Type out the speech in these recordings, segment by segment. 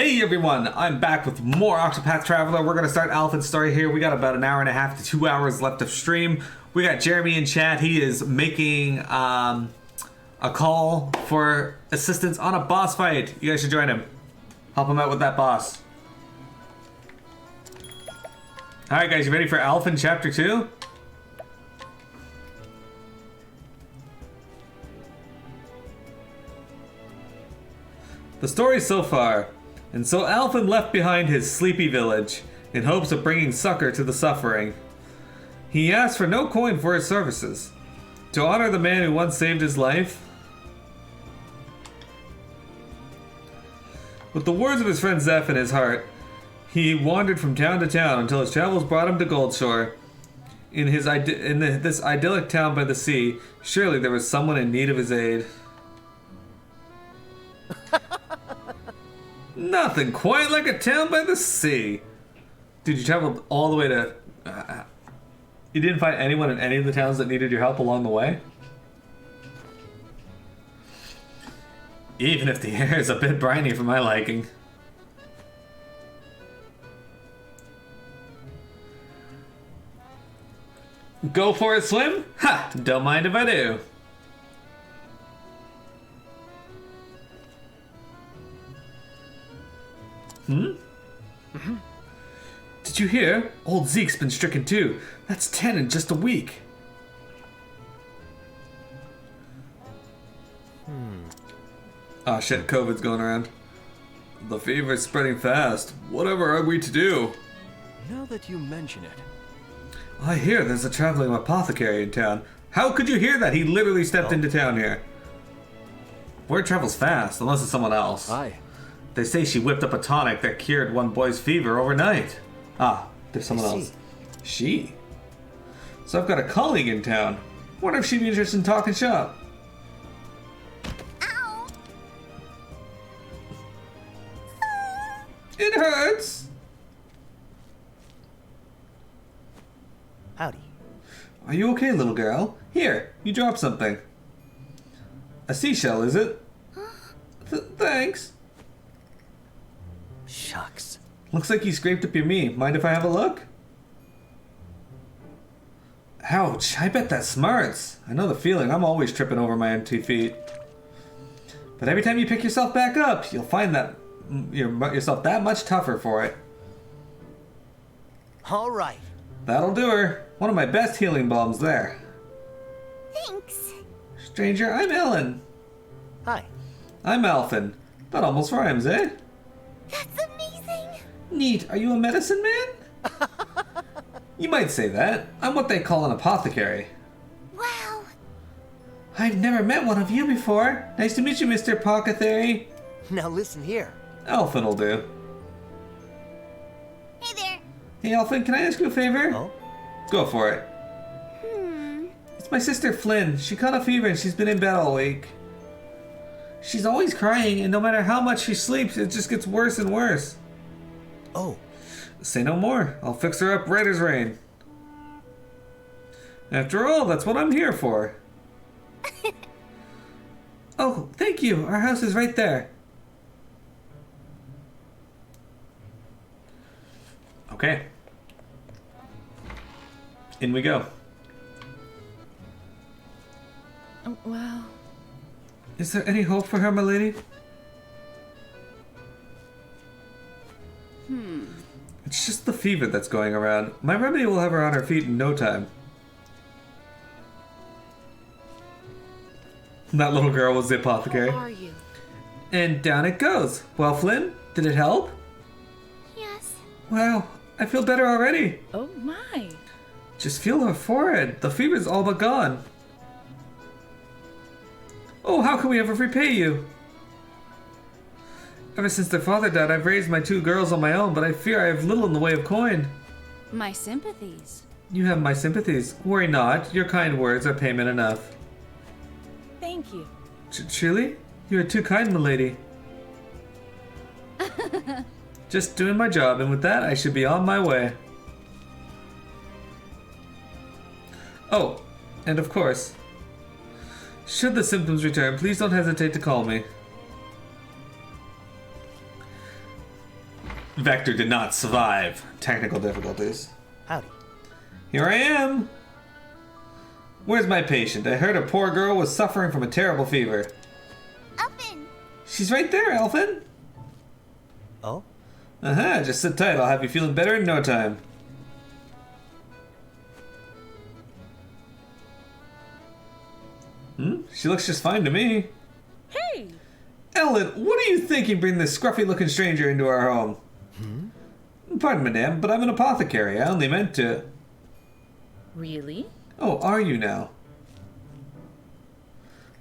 Hey everyone, I'm back with more Octopath Traveler. We're going to start Alfyn's story here. We got about an hour and a half to 2 hours left of stream. We got Jeremy in chat. He is making a call for assistance on a boss fight. You guys should join him. Help him out with that boss. Alright guys, you ready for Alfyn Chapter 2? The story so far. And so Alfyn left behind his sleepy village in hopes of bringing succor to the suffering. He asked for no coin for his services. To honor the man who once saved his life. With the words of his friend Zeph in his heart, he wandered from town to town until his travels brought him to Goldshore. In this idyllic town by the sea, surely there was someone in need of his aid. Nothing quite like a town by the sea. Dude, you traveled all the way to... you didn't find anyone in any of the towns that needed your help along the way? Even if the air is a bit briny for my liking. Go for a swim? Ha! Don't mind if I do. Did you hear? Old Zeke's been stricken too. That's 10 in just a week. Oh shit, COVID's going around. The fever's spreading fast. Whatever are we to do? Now that you mention it. I hear there's a traveling apothecary in town. How could you hear that? He literally stepped into town here. Word travels fast, unless it's someone else. Aye. They say she whipped up a tonic that cured one boy's fever overnight. Ah, there's someone else. She? So I've got a colleague in town. Wonder if she'd be interested in talking shop. Ow! It hurts. Howdy. Are you okay, little girl? Here, you dropped something. A seashell, is it? Thanks. Shucks. Looks like you scraped up your knee. Mind if I have a look? Ouch, I bet that smarts. I know the feeling. I'm always tripping over my empty feet. But every time you pick yourself back up, you'll find that yourself that much tougher for it. All right. That'll do her. One of my best healing balms there. Thanks. Stranger, I'm Ellen. Hi. I'm Alfyn. That almost rhymes, eh? That's amazing. Neat. Are you a medicine man? You might say that. I'm what they call an apothecary. Wow. I've never met one of you before. Nice to meet you, Mr. Apothecary. Now listen here. Alfyn will do. Hey there. Hey, Alfyn, can I ask you a favor? Oh? Go for it. It's my sister Flynn. She caught a fever and she's been in bed all week. She's always crying, and no matter how much she sleeps, it just gets worse and worse. Oh. Say no more. I'll fix her up right as rain. After all, that's what I'm here for. Oh, thank you. Our house is right there. Okay. In we go. Oh, wow. Is there any hope for her, my lady? It's just the fever that's going around. My remedy will have her on her feet in no time. That little girl was the apothecary. How are you? And down it goes. Well, Flynn, did it help? Yes. Wow, I feel better already. Oh my. Just feel her forehead. The fever's all but gone. Oh, how can we ever repay you? Ever since their father died, I've raised my 2 girls on my own, but I fear I have little in the way of coin. My sympathies. You have my sympathies. Worry not. Your kind words are payment enough. Thank you. Truly? You are too kind, milady. Just doing my job, and with that, I should be on my way. Oh, and of course, should the symptoms return, please don't hesitate to call me. Vector did not survive technical difficulties. Howdy. Here I am! Where's my patient? I heard a poor girl was suffering from a terrible fever. Alfyn! She's right there, Alfyn! Oh? Uh-huh, just sit tight. I'll have you feeling better in no time. She looks just fine to me. Hey! Ellen, what are you thinking bringing this scruffy-looking stranger into our home? Pardon, madame, but I'm an apothecary. I only meant to... Really? Oh, are you now?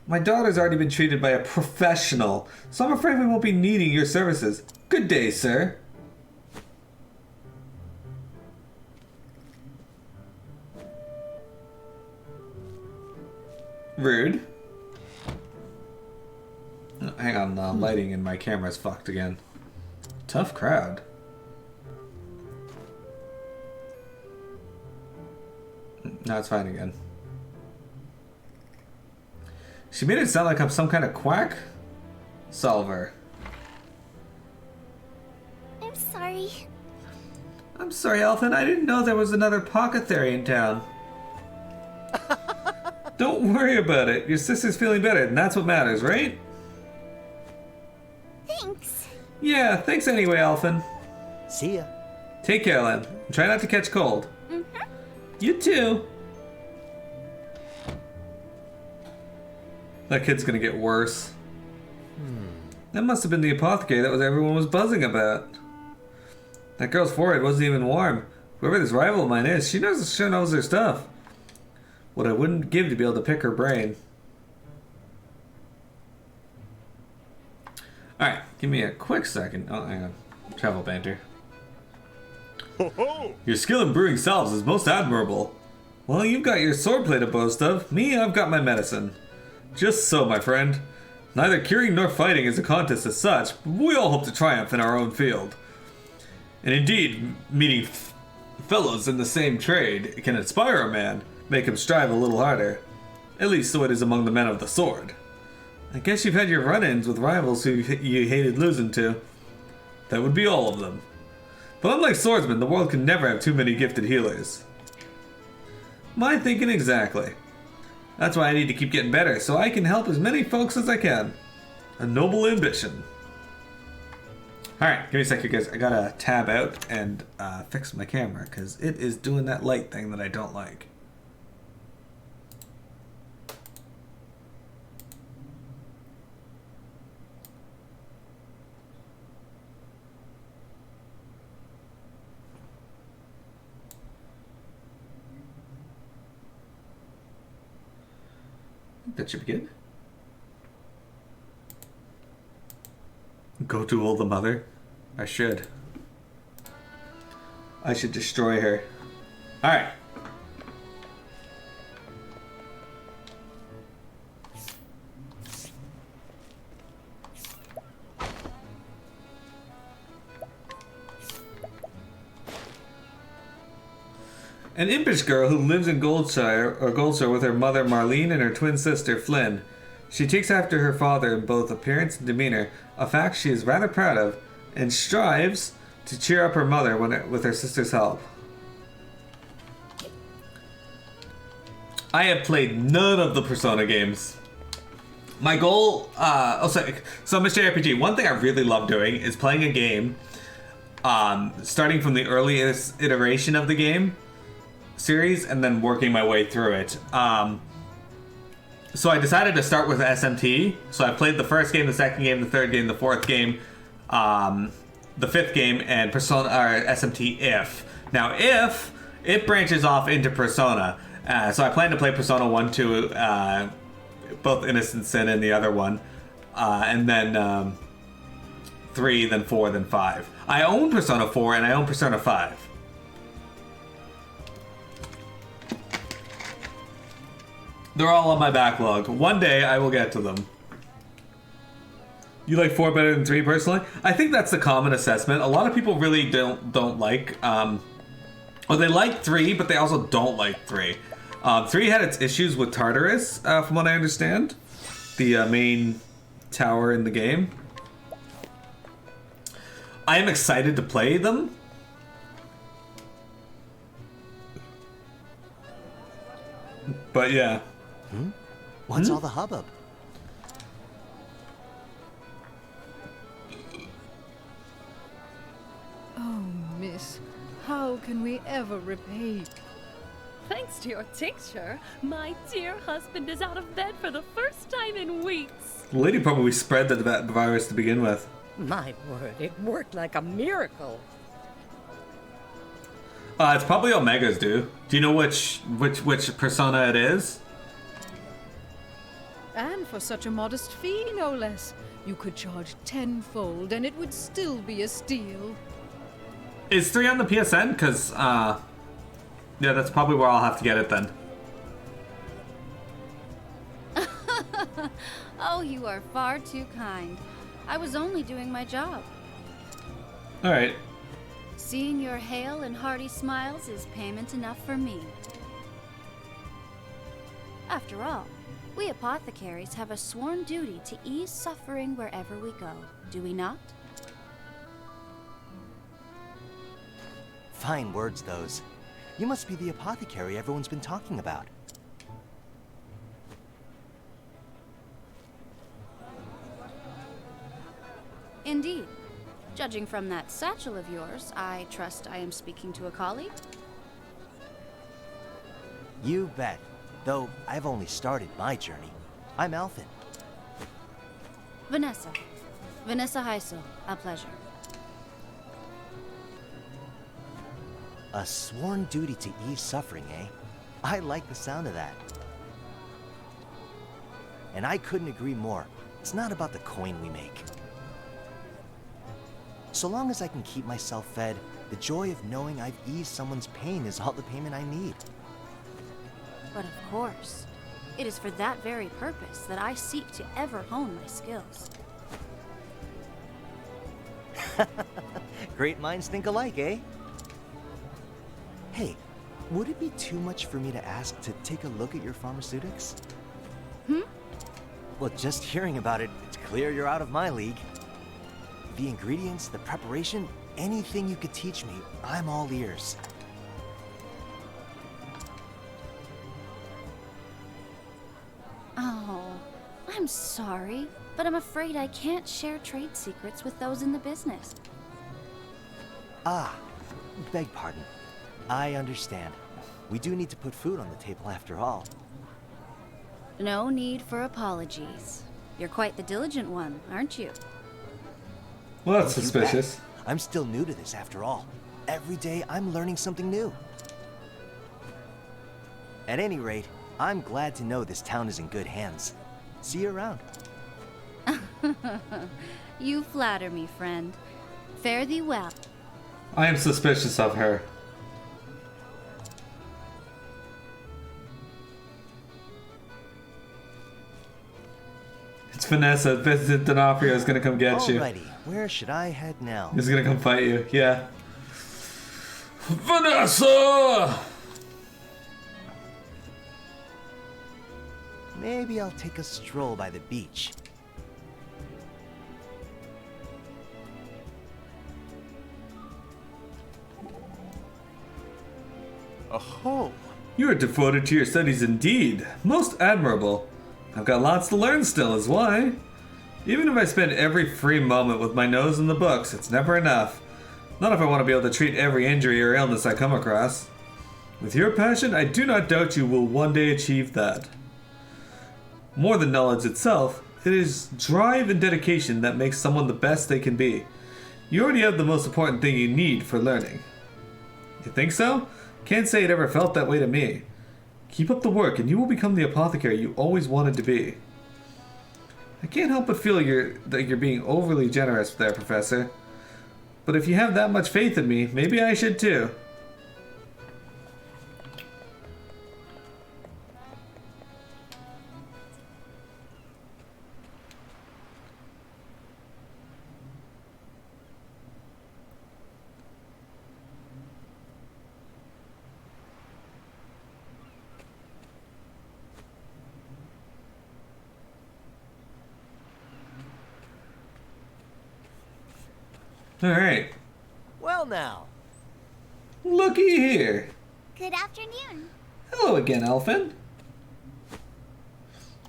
My daughter's already been treated by a professional, so I'm afraid we won't be needing your services. Good day, sir. Rude. Oh, hang on, the lighting in my camera's fucked again. Tough crowd. Now it's fine again. She made it sound like I'm some kind of quack solver. I'm sorry. I'm sorry, Alfyn. I didn't know there was another apothecary in town. Don't worry about it. Your sister's feeling better, and that's what matters, right? Thanks. Yeah, thanks anyway, Alfyn. See ya. Take care, Len. Try not to catch cold. You too. That kid's gonna get worse. That must have been the apothecary that everyone was buzzing about. That girl's forehead wasn't even warm. Whoever this rival of mine is, she sure knows her stuff. What I wouldn't give to be able to pick her brain. Alright, give me a quick second. Oh, hang on. Travel banter. Your skill in brewing salves is most admirable. Well, you've got your swordplay to boast of. Me, I've got my medicine. Just so, my friend. Neither curing nor fighting is a contest as such, but we all hope to triumph in our own field. And indeed, meeting fellows in the same trade can inspire a man, make him strive a little harder. At least so it is among the men of the sword. I guess you've had your run-ins with rivals who you hated losing to. That would be all of them. But unlike swordsmen, the world can never have too many gifted healers. My thinking exactly. That's why I need to keep getting better, so I can help as many folks as I can. A noble ambition. Alright, give me a sec, you guys. I gotta tab out and fix my camera, because it is doing that light thing that I don't like. That should be good. Go duel the mother? I should. I should destroy her. Alright. An impish girl who lives in Goldshire with her mother Marlene and her twin sister Flynn. She takes after her father in both appearance and demeanor, a fact she is rather proud of, and strives to cheer up her mother with her sister's help. I have played none of the Persona games. My goal, so Mr. RPG, one thing I really love doing is playing a game, starting from the earliest iteration of the game series and then working my way through it. So I decided to start with SMT. So I played the first game, the second game, the third game, the fourth game, the fifth game, and Persona or SMT If. Now If it branches off into Persona. So I plan to play Persona 1, 2, both Innocent Sin and the other one, and then 3, then 4, then 5. I own Persona 4 and I own Persona 5. They're all on my backlog. One day I will get to them. You like 4 better than 3 personally? I think that's the common assessment. A lot of people really don't like, or they like 3, but they also don't like 3. 3 had its issues with Tartarus, from what I understand. The main tower in the game. I am excited to play them. But yeah. What's all the hubbub? Oh, miss, how can we ever repay? Thanks to your tincture, my dear husband is out of bed for the first time in weeks. The lady probably spread the virus to begin with. My word, it worked like a miracle. It's probably Omega's, dude. Do you know which persona it is? And for such a modest fee, no less. You could charge tenfold and it would still be a steal. Is 3 on the PSN? Because, yeah, that's probably where I'll have to get it then. Oh, you are far too kind. I was only doing my job. Alright. Seeing your hale and hearty smiles is payment enough for me. After all, we apothecaries have a sworn duty to ease suffering wherever we go, do we not? Fine words, those. You must be the apothecary everyone's been talking about. Indeed. Judging from that satchel of yours, I trust I am speaking to a colleague? You bet. Though I've only started my journey. I'm Alfyn. Vanessa. Vanessa Heisel. A pleasure. A sworn duty to ease suffering, eh? I like the sound of that. And I couldn't agree more. It's not about the coin we make. So long as I can keep myself fed, the joy of knowing I've eased someone's pain is all the payment I need. But of course, it is for that very purpose that I seek to ever hone my skills. Great minds think alike, eh? Hey, would it be too much for me to ask to take a look at your pharmaceutics? Well, just hearing about it, it's clear you're out of my league. The ingredients, the preparation, anything you could teach me, I'm all ears. Oh, I'm sorry, but I'm afraid I can't share trade secrets with those in the business. Ah, beg pardon. I understand. We do need to put food on the table after all. No need for apologies. You're quite the diligent one, aren't you? Well, that's You suspicious. bet. I'm still new to this after all. Every day I'm learning something new. At any rate, I'm glad to know this town is in good hands. See you around. You flatter me, friend. Fare thee well. I am suspicious of her. It's Vanessa. Vincent D'Onofrio is gonna come get you. Alrighty, where should I head now? He's gonna come fight you. Yeah. Vanessa! Maybe I'll take a stroll by the beach. Oh, You are devoted to your studies indeed. Most admirable. I've got lots to learn still, is why. Even if I spend every free moment with my nose in the books, it's never enough. Not if I want to be able to treat every injury or illness I come across. With your passion, I do not doubt you will one day achieve that. More than knowledge itself, it is drive and dedication that makes someone the best they can be. You already have the most important thing you need for learning. You think so? Can't say it ever felt that way to me. Keep up the work and you will become the apothecary you always wanted to be. I can't help but feel that you're being overly generous there, Professor. But if you have that much faith in me, maybe I should too. Alright. Well now. Looky here. Good afternoon. Hello again, Alfyn.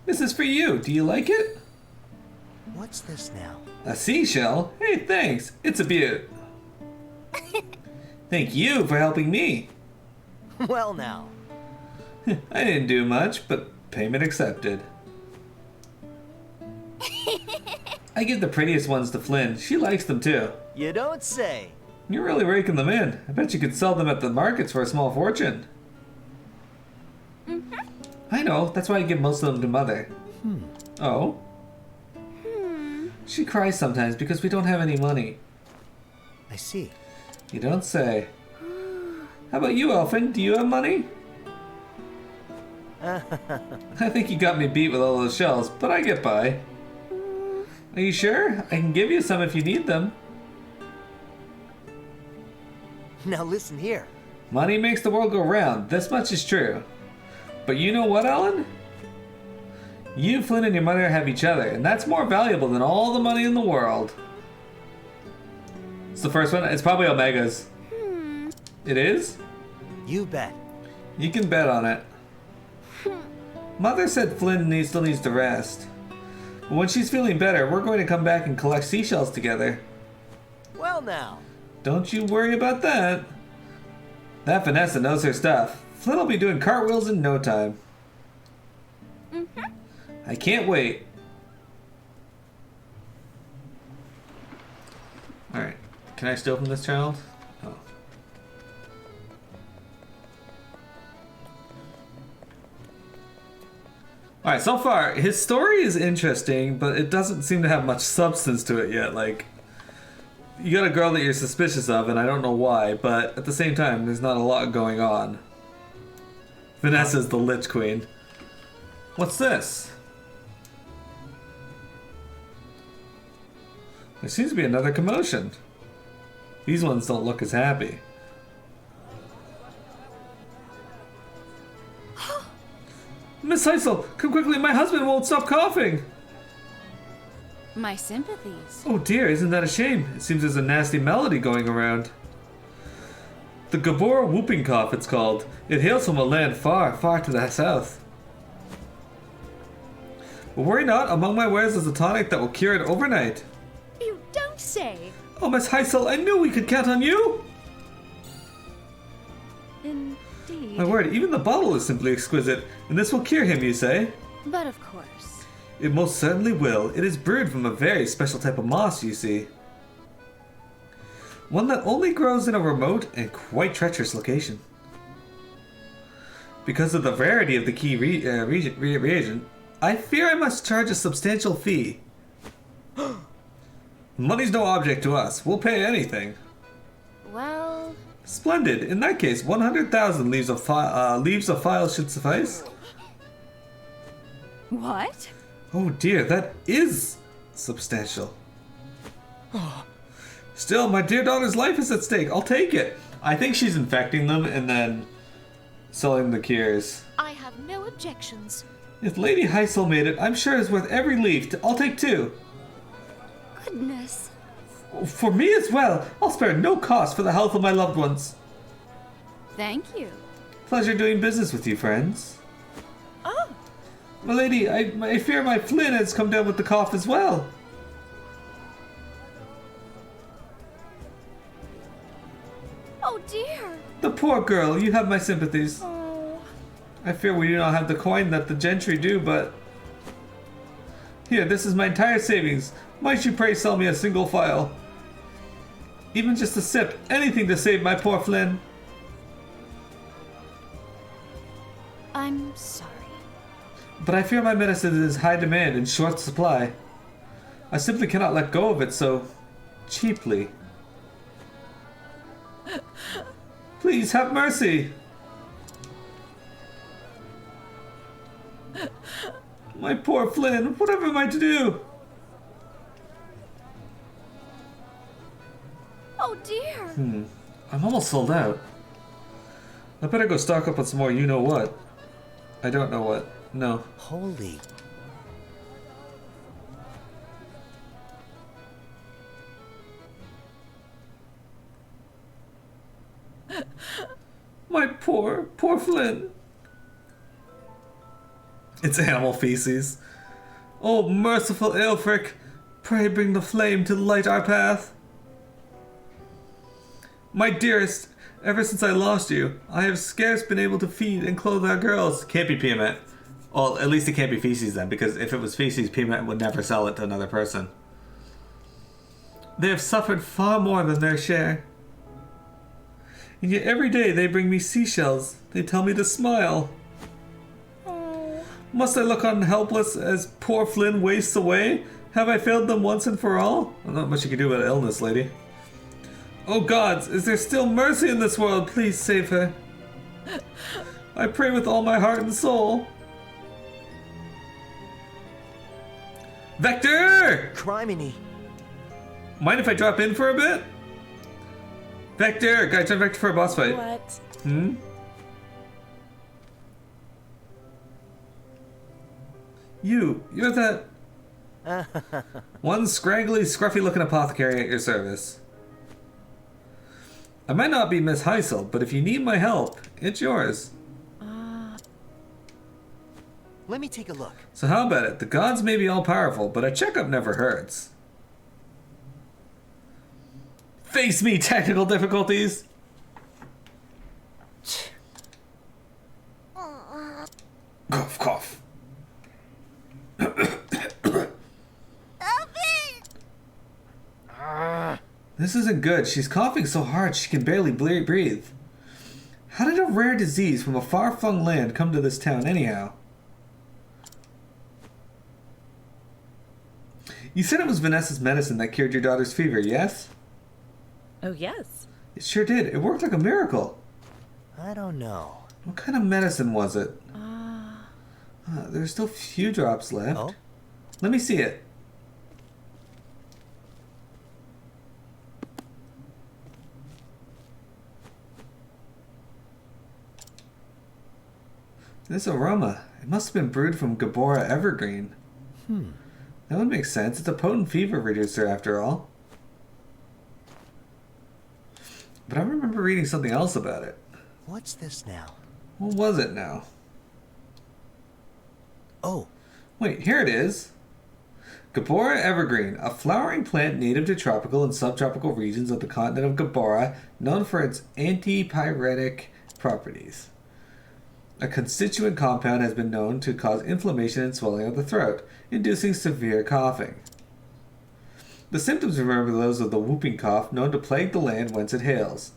This is for you. Do you like it? What's this now? A seashell? Hey, thanks. It's a beaut. Thank you for helping me. Well now. I didn't do much, but payment accepted. I give the prettiest ones to Flynn. She likes them too. You don't say. You're really raking them in. I bet you could sell them at the markets for a small fortune. I know. That's why I give most of them to Mother. Oh? She cries sometimes because we don't have any money. I see. You don't say. How about you, Alfyn? Do you have money? I think you got me beat with all those shells, but I get by. Are you sure? I can give you some if you need them. Now listen here. Money makes the world go round. This much is true. But you know what, Ellen? You, Flynn, and your mother have each other, and that's more valuable than all the money in the world. It's the first one. It's probably Omega's. It is? You bet. You can bet on it. Mother said Flynn still needs to rest. But when she's feeling better, we're going to come back and collect seashells together. Well now. Don't you worry about that. That Vanessa knows her stuff. Flynn will be doing cartwheels in no time. I can't wait. Alright. Can I steal from this child? Oh. Alright, so far, his story is interesting, but it doesn't seem to have much substance to it yet. Like, you got a girl that you're suspicious of, and I don't know why, but at the same time, there's not a lot going on. Vanessa's the Lich Queen. What's this? There seems to be another commotion. These ones don't look as happy. Miss Heisel, come quickly, my husband won't stop coughing! My sympathies. Oh dear, isn't that a shame? It seems there's a nasty melody going around. The Gabor whooping cough, it's called. It hails from a land far, far to the south. But worry not, among my wares is a tonic that will cure it overnight. You don't say. Oh, Miss Heisel, I knew we could count on you! Indeed. My word, even the bottle is simply exquisite, and this will cure him, you say? But of course. It most certainly will. It is brewed from a very special type of moss, you see. One that only grows in a remote and quite treacherous location. Because of the rarity of the key reagent, I fear I must charge a substantial fee. Money's no object to us. We'll pay anything. Well, Splendid. In that case, 100,000 leaves of file should suffice. What? Oh dear, that is substantial. Still, my dear daughter's life is at stake. I'll take it. I think she's infecting them and then selling the cures. I have no objections. If Lady Heisel made it, I'm sure it's worth every leaf. I'll take 2. Goodness. For me as well. I'll spare no cost for the health of my loved ones. thank you. Pleasure doing business with you, friends. Oh, My lady, I fear my Flynn has come down with the cough as well. Oh dear. The poor girl, you have my sympathies. oh. I fear we do not have the coin that the gentry do, but... Here, this is my entire savings. Might you pray sell me a single phial? Even just a sip, anything to save my poor Flynn. I'm sorry. But I fear my medicine is high demand and short supply. I simply cannot let go of it so cheaply. Please have mercy. My poor Flynn, whatever am I to do? Oh dear. I'm almost sold out. I better go stock up on some more you-know-what. I don't know what. No. Holy. My poor Flynn. It's animal feces. Oh, merciful Aelfric, pray bring the flame to light our path. My dearest, ever since I lost you, I have scarce been able to feed and clothe our girls. Can't be Piamet. Well, at least it can't be feces then, because if it was feces, Piamet would never sell it to another person. They have suffered far more than their share. And yet every day they bring me seashells. They tell me to smile. Must I look on helpless as poor Flynn wastes away? Have I failed them once and for all? Well, not much you can do about illness, lady. Oh gods, is there still mercy in this world? Please save her. I pray with all my heart and soul. Vector! Criminy. Mind if I drop in for a bit? Vector! Gotta turn Vector for a boss fight. What? You're that... one scraggly, scruffy-looking apothecary at your service. I might not be Miss Heisel, but if you need my help, it's yours. Let me take a look. So how about it? The gods may be all-powerful, but a checkup never hurts. Face me, technical difficulties! Cough, cough. This isn't good. She's coughing so hard she can barely breathe. How did a rare disease from a far-flung land come to this town anyhow? You said it was Vanessa's medicine that cured your daughter's fever, yes? Oh, yes. It sure did. It worked like a miracle. I don't know. What kind of medicine was it? There's still a few drops left. Oh? Let me see it. This aroma. It must have been brewed from Gabora Evergreen. That would make sense. It's a potent fever reducer after all. But I remember reading something else about it. What's this now? What was it now? Oh, Wait, here it is. Gabora Evergreen, a flowering plant native to tropical and subtropical regions of the continent of Gabora, known for its antipyretic properties. A constituent compound has been known to cause inflammation and swelling of the throat, inducing severe coughing. The symptoms remember those of the whooping cough known to plague the land whence it hails.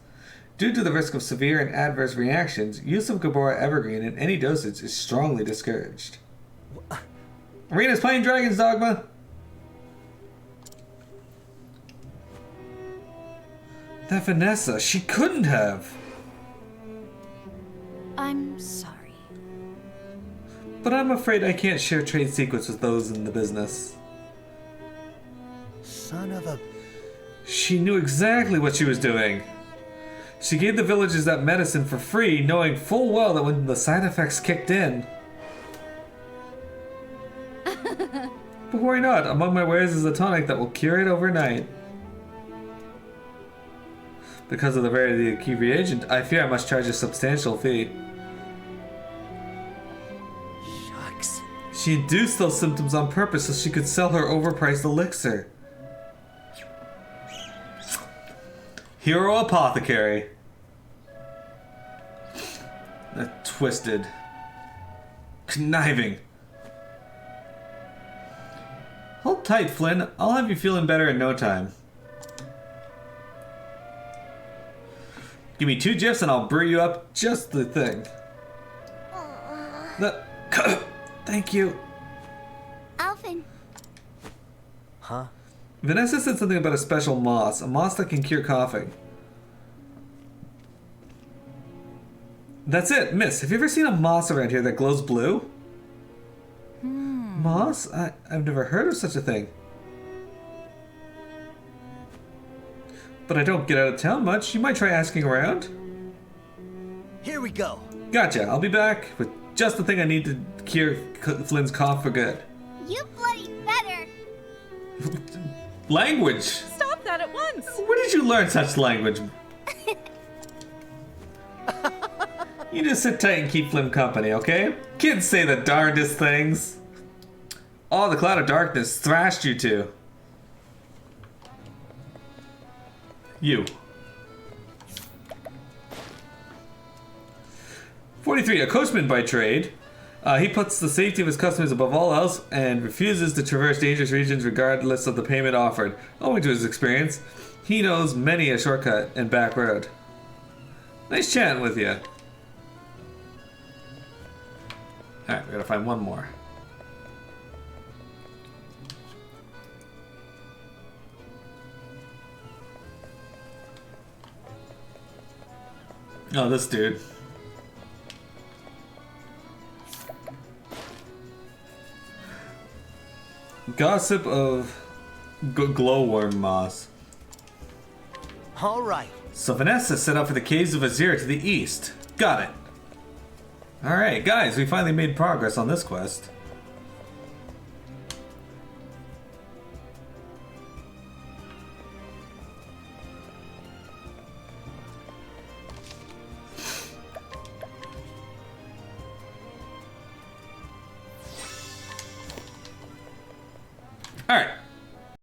Due to the risk of severe and adverse reactions, use of Gabora Evergreen in any dosage is strongly discouraged. Arena's playing Dragon's Dogma! That Vanessa, she couldn't have! I'm sorry. But I'm afraid I can't share trade secrets with those in the business. son of a... She knew exactly what she was doing. She gave the villagers that medicine for free, knowing full well that when the side effects kicked in... But why not? Among my wares is a tonic that will cure it overnight. Because of the rarity of the key reagent, I fear I must charge a substantial fee. Shucks. She induced those symptoms on purpose so she could sell her overpriced elixir. Hero apothecary. Twisted. Conniving. Hold tight, Flynn. I'll have you feeling better in no time. Give me 2 gifs and I'll brew you up just the thing. Thank you. Alfyn, Huh? Vanessa said something about a special moss. A moss that can cure coughing. That's it, miss. Have you ever seen a moss around here that glows blue? Moss? I've never heard of such a thing. But I don't get out of town much. You might try asking around. Here we go. Gotcha. I'll be back with just the thing I need to cure Flynn's cough for good. you bloody better. Language! Stop that at once! Where did you learn such language? You just sit tight and keep Flim company, okay? Kids say the darndest things. Oh, the cloud of darkness thrashed you two. You. 43, a coachman by trade. He puts the safety of his customers above all else and refuses to traverse dangerous regions regardless of the payment offered. Owing to his experience, he knows many a shortcut and back road. Nice chatting with you. Alright, we gotta find one more. Oh, this dude. Gossip of glowworm moss. All right. So Vanessa set out for the caves of Azir to the east. Got it. Alright, guys, we finally made progress on this quest. Alright.